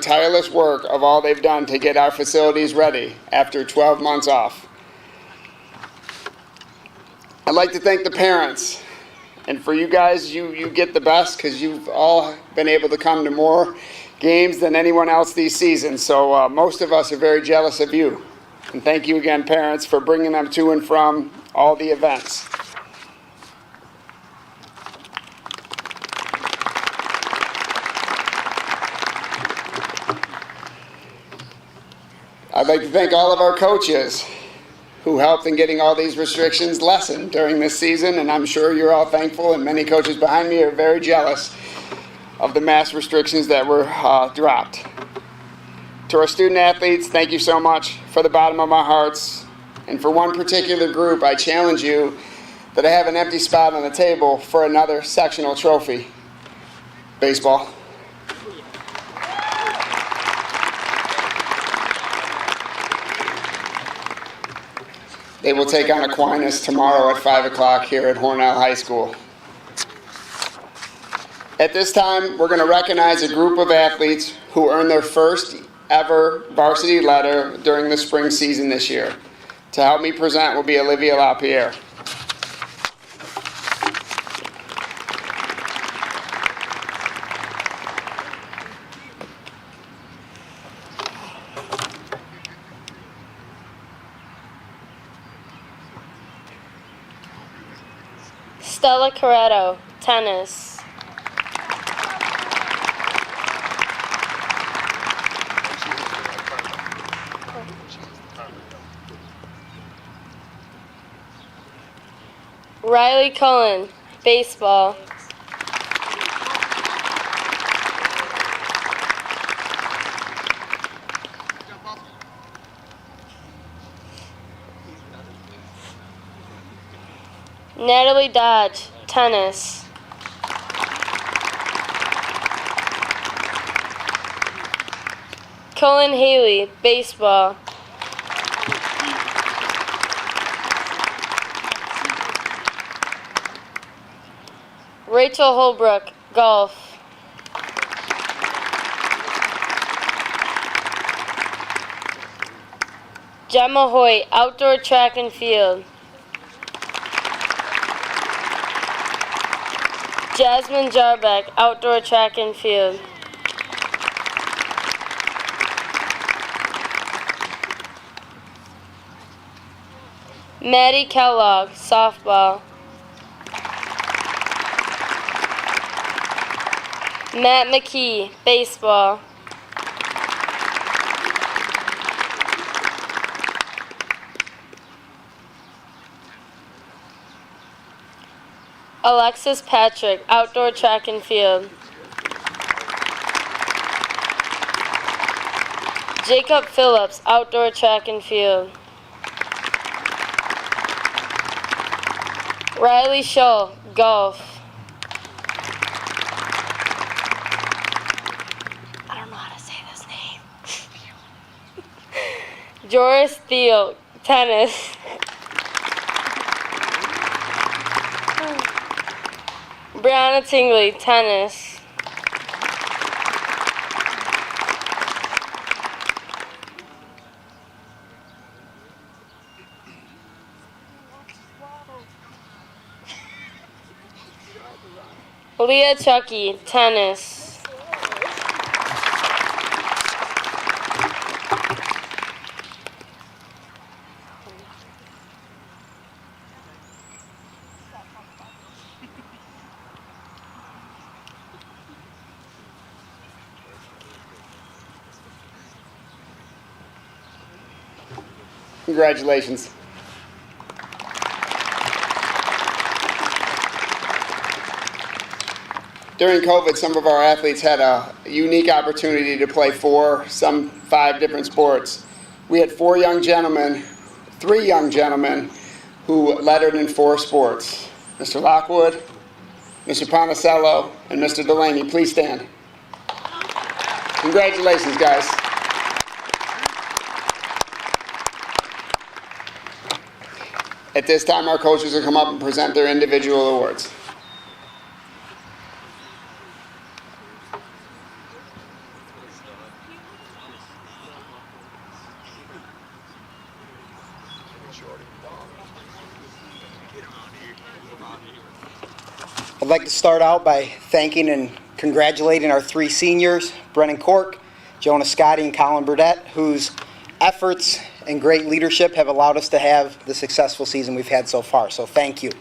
tireless work of all they've done to get our facilities ready after 12 months off. I'd like to thank the parents. And for you guys, you get the best because you've all been able to come to more games than anyone else these seasons. So most of us are very jealous of you. And thank you again, parents, for bringing them to and from all the events. I'd like to thank all of our coaches who helped in getting all these restrictions lessened during this season, and I'm sure you're all thankful, and many coaches behind me are very jealous of the mass restrictions that were dropped. To our student athletes, thank you so much for the bottom of my hearts. And for one particular group, I challenge you that I have an empty spot on the table for another sectional trophy. Baseball. They will take on Aquinas tomorrow at 5 o'clock here at Hornell High School. At this time, we're going to recognize a group of athletes who earned their first ever varsity letter during the spring season this year. To help me present will be Olivia LaPierre. Stella Corretto, tennis. Riley Cullen, baseball. Natalie Dodge, tennis. Cullen Haley, baseball. Rachel Holbrook, golf. Gemma Hoyt, outdoor track and field. Jasmine Jarbeck, outdoor track and field. Maddie Kellogg, softball. Matt McKee, baseball. Alexis Patrick, outdoor track and field. Jacob Phillips, outdoor track and field. Riley Shull, golf. I don't know how to say this name. Joris Thiel, tennis. Brianna Tingley, tennis. Leah Chucky, tennis. Congratulations. During COVID, some of our athletes had a unique opportunity to play 4, some 5 different sports. We had 3 young gentlemen who lettered in 4 sports. Mr. Lockwood, Mr. Ponticello, and Mr. Delaney. Please stand. Congratulations, guys. At this time, our coaches will come up and present their individual awards. like to start out by thanking and congratulating our 3 seniors, Brennan Cork, Jonah Scotty, and Colin Burdett, whose efforts and great leadership have allowed us to have the successful season we've had so far. So thank you.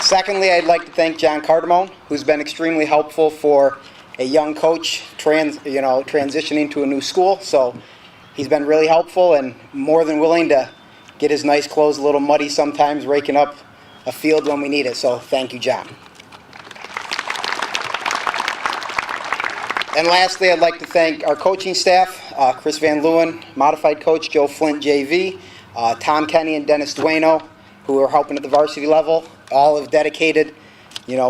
Secondly, I'd like to thank John Cardamone, who's been extremely helpful for a young coach transitioning to a new school. So he's been really helpful and more than willing to get his nice clothes a little muddy sometimes, raking up a field when we need it. So thank you, John. And lastly, I'd like to thank our coaching staff, Chris Van Leeuwen, modified coach, Joe Flint, JV, Tom Kenny and Dennis Dueno, who are helping at the varsity level. All have dedicated,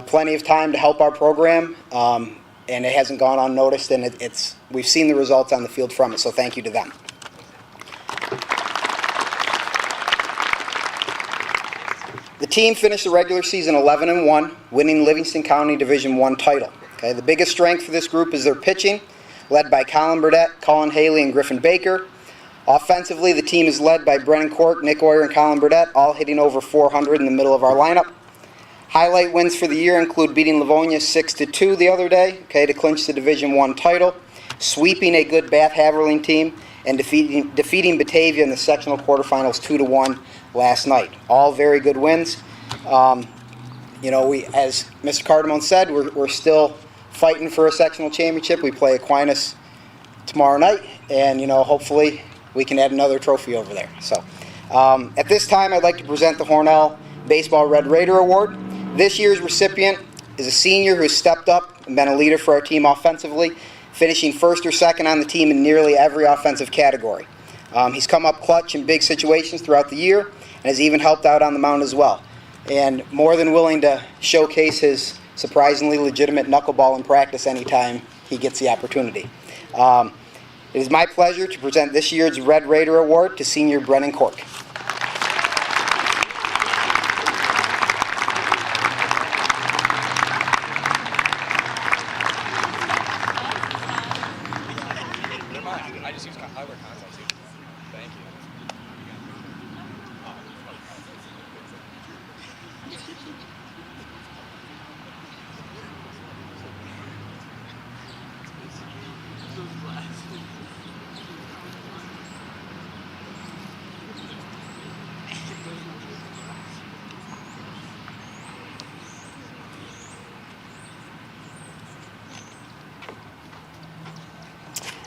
plenty of time to help our program, and it hasn't gone unnoticed, and we've seen the results on the field from it, so thank you to them. The team finished the regular season 11-1, winning Livingston County Division I title. Okay, the biggest strength for this group is their pitching, led by Colin Burdett, Colin Haley, and Griffin Baker. Offensively, the team is led by Brennan Cork, Nick Oyer, and Colin Burdett, all hitting over 400 in the middle of our lineup. Highlight wins for the year include beating Livonia 6-2 the other day, to clinch the Division I title, sweeping a good Bath Haverling team, and defeating Batavia in the sectional quarterfinals 2-1 last night. All very good wins. As Mr. Cardamone said, we're still fighting for a sectional championship. We play Aquinas tomorrow night, and hopefully we can add another trophy over there. So, at this time, I'd like to present the Hornell Baseball Red Raider Award. This year's recipient is a senior who has stepped up and been a leader for our team offensively, finishing first or second on the team in nearly every offensive category. He's come up clutch in big situations throughout the year and has even helped out on the mound as well. And more than willing to showcase his surprisingly legitimate knuckleball in practice anytime he gets the opportunity. It is my pleasure to present this year's Red Raider Award to senior Brennan Cork.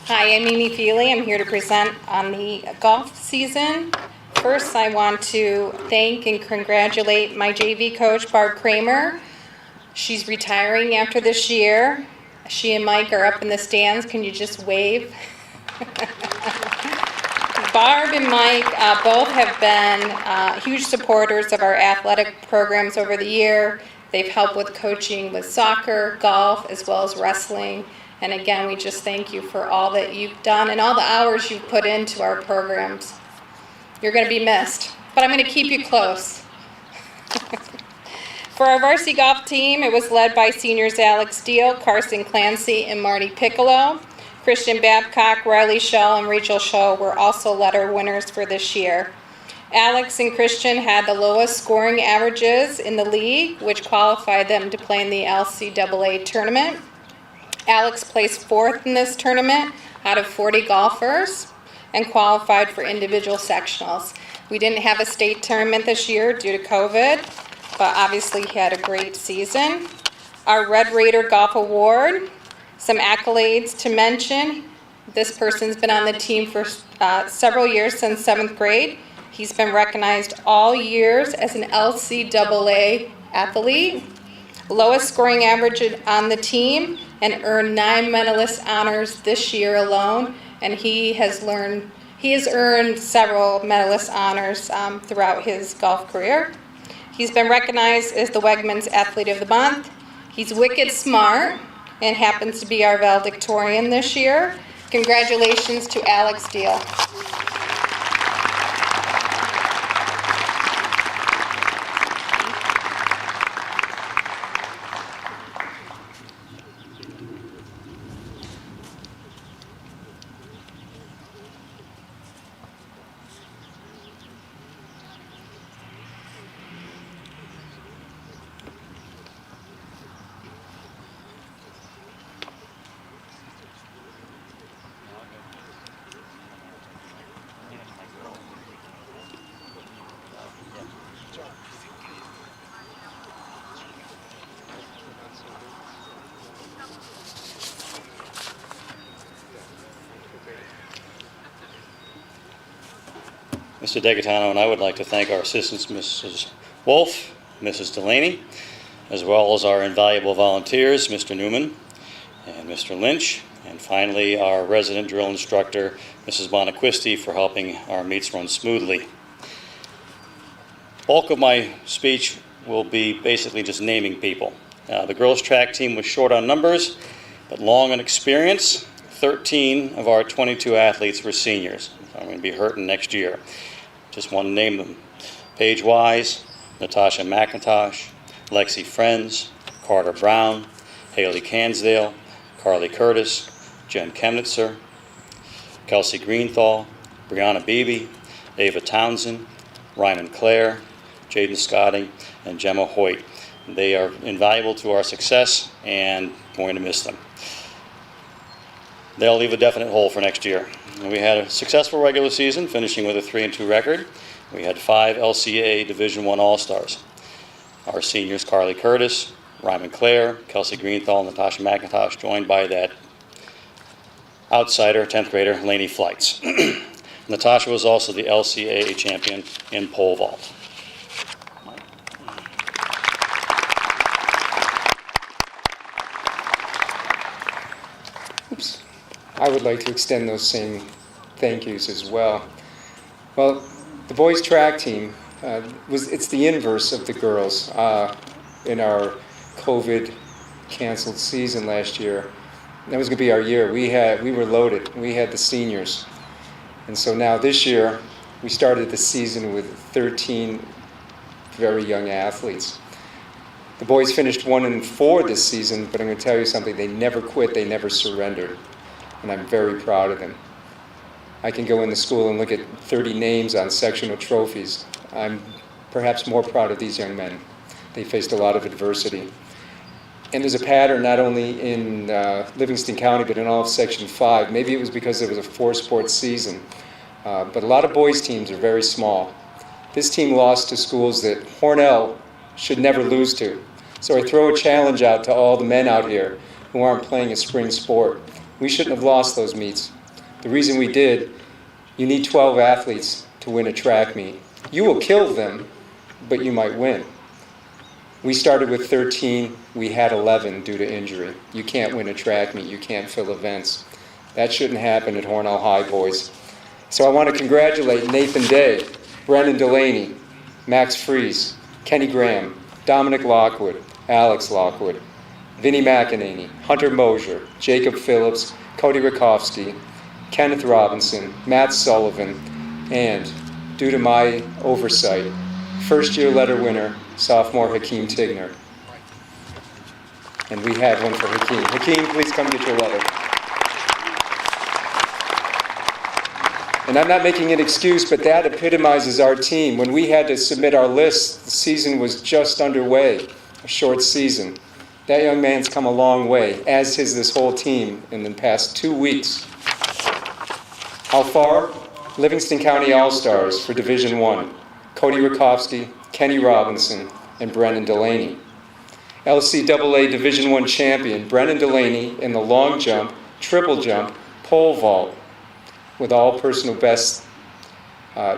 Hi, I'm Mimi Feely. I'm here to present on the golf season. First, I want to thank and congratulate my JV coach, Barb Kramer. She's retiring after this year. She and Mike are up in the stands. Can you just wave? Barb and Mike both have been huge supporters of our athletic programs over the year. They've helped with coaching with soccer, golf, as well as wrestling. And again, we just thank you for all that you've done and all the hours you've put into our programs. You're going to be missed, but I'm going to keep you close. For our varsity golf team, it was led by seniors Alex Steele, Carson Clancy, and Marty Piccolo. Christian Babcock, Riley Schell, and Rachel Schell were also letter winners for this year. Alex and Christian had the lowest scoring averages in the league, which qualified them to play in the LCAA tournament. Alex placed 4th in this tournament out of 40 golfers and qualified for individual sectionals. We didn't have a state tournament this year due to COVID, but obviously he had a great season. Our Red Raider Golf Award, some accolades to mention. This person's been on the team for several years, since 7th grade. He's been recognized all years as an LCAA athlete. Lowest scoring average on the team, and earned 9 medalist honors this year alone. And he has earned several medalist honors throughout his golf career. He's been recognized as the Wegmans Athlete of the Month. He's wicked smart and happens to be our valedictorian this year. Congratulations to Alex Steele. Mr. Degatano and I would like to thank our assistants, Mrs. Wolf, Mrs. Delaney, as well as our invaluable volunteers, Mr. Newman and Mr. Lynch, and finally our resident drill instructor, Mrs. Bonaquisti, for helping our meets run smoothly. Bulk of my speech will be basically just naming people. The girls' track team was short on numbers, but long on experience. 13 of our 22 athletes were seniors. I'm going to be hurting next year. Just want to name them. Paige Wise, Natasha McIntosh, Lexi Friends, Carter Brown, Haley Cansdale, Carly Curtis, Jen Chemnitzer, Kelsey Greenthal, Brianna Beebe, Ava Townsend, Ryman Clare, Jaden Scotting, and Gemma Hoyt. They are invaluable to our success and going to miss them. They'll leave a definite hole for next year. And we had a successful regular season, finishing with a 3-2 record. We had 5 LCA Division I All-Stars. Our seniors, Carly Curtis, Ryman Clare, Kelsey Greenthal, and Natasha McIntosh, joined by that outsider, 10th grader, Lainey Flights. Natasha was also the LCA champion in pole vault. Oops. I would like to extend those same thank yous as well. Well, the boys track team, it's the inverse of the girls. In our COVID canceled season last year, that was going to be our year. We were loaded. We had the seniors. And so now this year, we started the season with 13 very young athletes. The boys finished 1-4 this season, but I'm going to tell you something. They never quit. They never surrendered. And I'm very proud of them. I can go into school and look at 30 names on sectional trophies. I'm perhaps more proud of these young men. They faced a lot of adversity. And there's a pattern not only in Livingston County, but in all of Section 5. Maybe it was because it was a 4-sport season. But a lot of boys' teams are very small. This team lost to schools that Hornell should never lose to. So I throw a challenge out to all the men out here who aren't playing a spring sport. We shouldn't have lost those meets. The reason we did, you need 12 athletes to win a track meet. You will kill them, but you might win. We started with 13, we had 11 due to injury. You can't win a track meet, you can't fill events. That shouldn't happen at Hornell High, boys. So I want to congratulate Nathan Day, Brennan Delaney, Max Fries, Kenny Graham, Dominic Lockwood, Alex Lockwood, Vinnie McEnany, Hunter Mosier, Jacob Phillips, Cody Rakowski, Kenneth Robinson, Matt Sullivan, and, due to my oversight, first-year letter winner, sophomore Hakeem Tigner. And we have one for Hakeem. Hakeem, please come get your letter. And I'm not making an excuse, but that epitomizes our team. When we had to submit our list, the season was just underway, a short season. That young man's come a long way, as has this whole team in the past 2 weeks. How far? Livingston County All-Stars for Division I. Cody Rakowski, Kenny Robinson, and Brennan Delaney. LCAA Division I champion Brennan Delaney in the long jump, triple jump, pole vault, with all personal bests,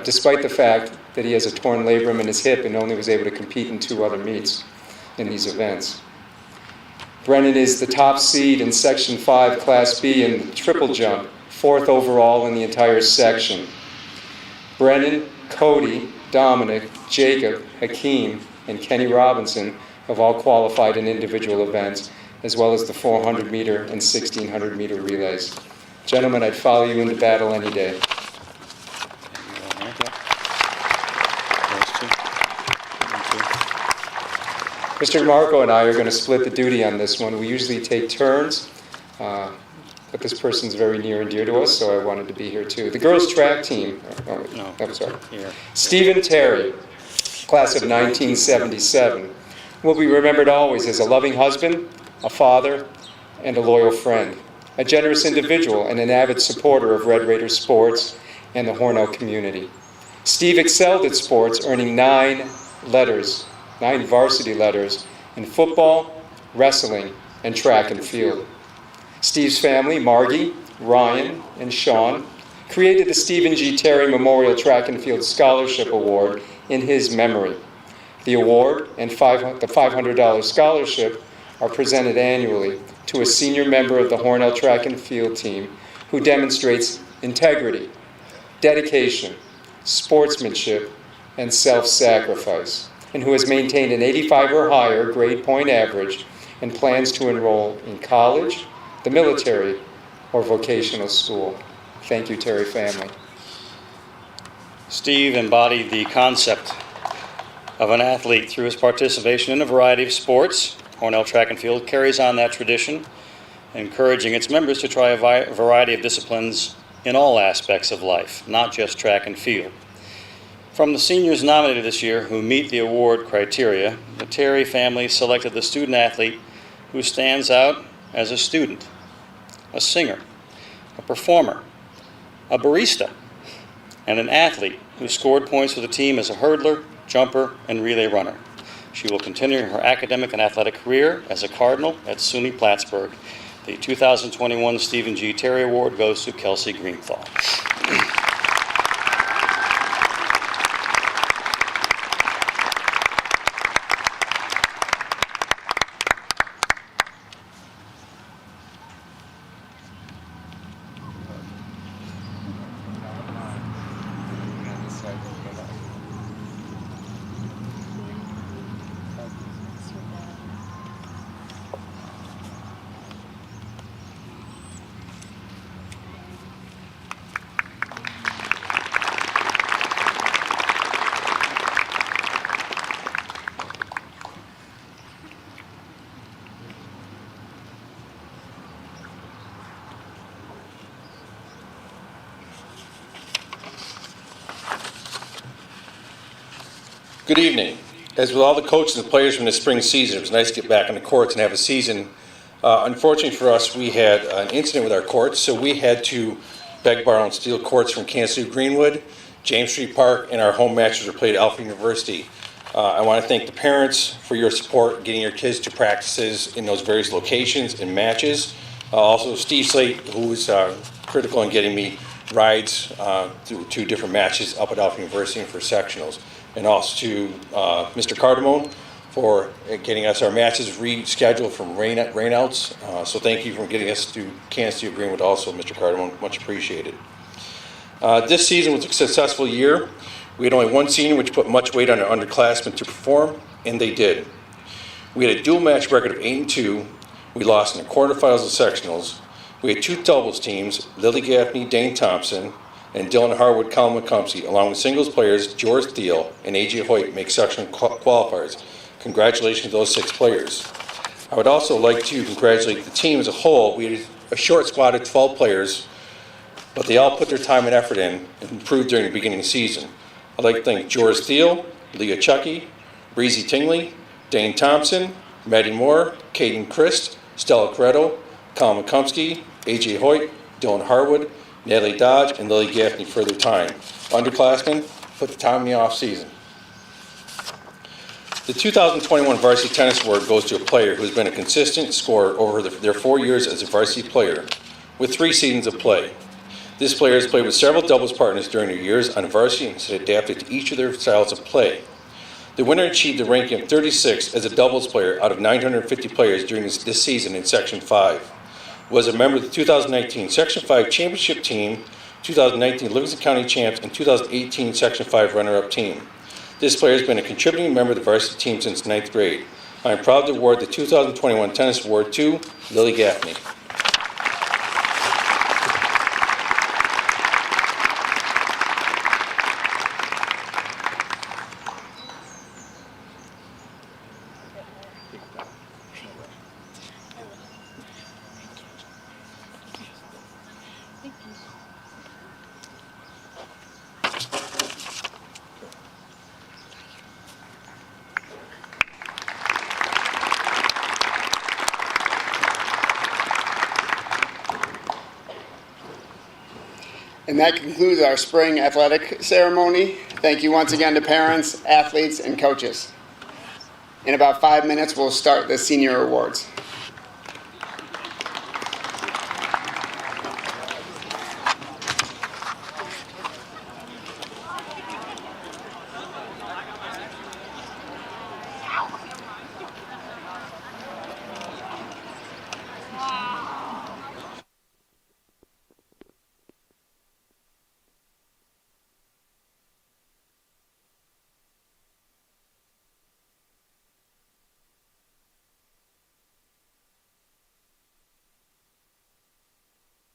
despite the fact that he has a torn labrum in his hip and only was able to compete in 2 other meets in these events. Brennan is the top seed in Section 5, Class B in triple jump, 4th overall in the entire section. Brennan, Cody, Dominic, Jacob, Hakeem, and Kenny Robinson have all qualified in individual events, as well as the 400-meter and 1,600-meter relays. Gentlemen, I'd follow you into battle any day. Mr. Marco and I are going to split the duty on this one. We usually take turns, but this person's very near and dear to us, so I wanted to be here too. The girls' track team, I'm sorry. Stephen Terry, class of 1977, will be remembered always as a loving husband, a father, and a loyal friend, a generous individual and an avid supporter of Red Raider sports and the Hornell community. Steve excelled at sports, earning 9 varsity letters in football, wrestling, and track and field. Steve's family, Margie, Ryan, and Sean, created the Stephen G. Terry Memorial Track and Field Scholarship Award in his memory. The award and the $500 scholarship are presented annually to a senior member of the Hornell Track and Field team who demonstrates integrity, dedication, sportsmanship, and self-sacrifice, and who has maintained an 85 or higher grade point average and plans to enroll in college, the military, or vocational school. Thank you, Terry family. Steve embodied the concept of an athlete through his participation in a variety of sports. Hornell Track and Field carries on that tradition, encouraging its members to try a variety of disciplines in all aspects of life, not just track and field. From the seniors nominated this year who meet the award criteria, the Terry family selected the student athlete who stands out as a student, a singer, a performer, a barista, and an athlete who scored points for the team as a hurdler, jumper, and relay runner. She will continue her academic and athletic career as a Cardinal at SUNY Plattsburgh. The 2021 Stephen G. Terry Award goes to Kelsey Greenthal. Good evening. As with all the coaches and players from the spring season, it was nice to get back on the courts and have a season. Unfortunately for us, we had an incident with our courts, so we had to beg, borrow, and steal courts from Kansas City Greenwood, James Street Park, and our home matches were played at Alpha University. I want to thank the parents for your support getting your kids to practices in those various locations and matches. Also, Steve Slate, who was critical in getting me rides to 2 different matches up at Alpha University and for sectionals. And also to Mr. Cardamone for getting us our matches rescheduled from rainouts. So thank you for getting us to Kansas City Greenwood also, Mr. Cardamone. Much appreciated. This season was a successful year. We had only one senior which put much weight on our underclassmen to perform, and they did. We had a dual match record of 8-2. We lost in the quarterfinals and sectionals. We had 2 doubles teams, Lily Gaffney, Dane Thompson, and Dylan Harwood, Colin McCumsey, along with singles players George Thiel and A.J. Hoyt make section qualifiers. Congratulations to those 6 players. I would also like to congratulate the team as a whole. We had a short squad of 12 players, but they all put their time and effort in and improved during the beginning of the season. I'd like to thank George Thiel, Leah Chucky, Breezy Tingley, Dane Thompson, Maddie Moore, Caden Christ, Stella Coretto, Colin McCumsey, A.J. Hoyt, Dylan Harwood, Natalie Dodge, and Lily Gaffney for their time. Underclassmen, put the time in the off season. The 2021 Varsity Tennis Award goes to a player who has been a consistent scorer over their 4 years as a varsity player, with 3 seasons of play. This player has played with several doubles partners during their years on varsity and has adapted to each of their styles of play. The winner achieved a ranking of 36 as a doubles player out of 950 players during this season in Section 5. Was a member of the 2019 Section 5 Championship Team, 2019 Livingston County Champs, and 2018 Section 5 runner-up team. This player has been a contributing member of the varsity team since 9th grade. I am proud to award the 2021 Tennis Award to Lily Gaffney. And that concludes our spring athletic ceremony. Thank you once again to parents, athletes, and coaches. In about 5 minutes, we'll start the senior awards.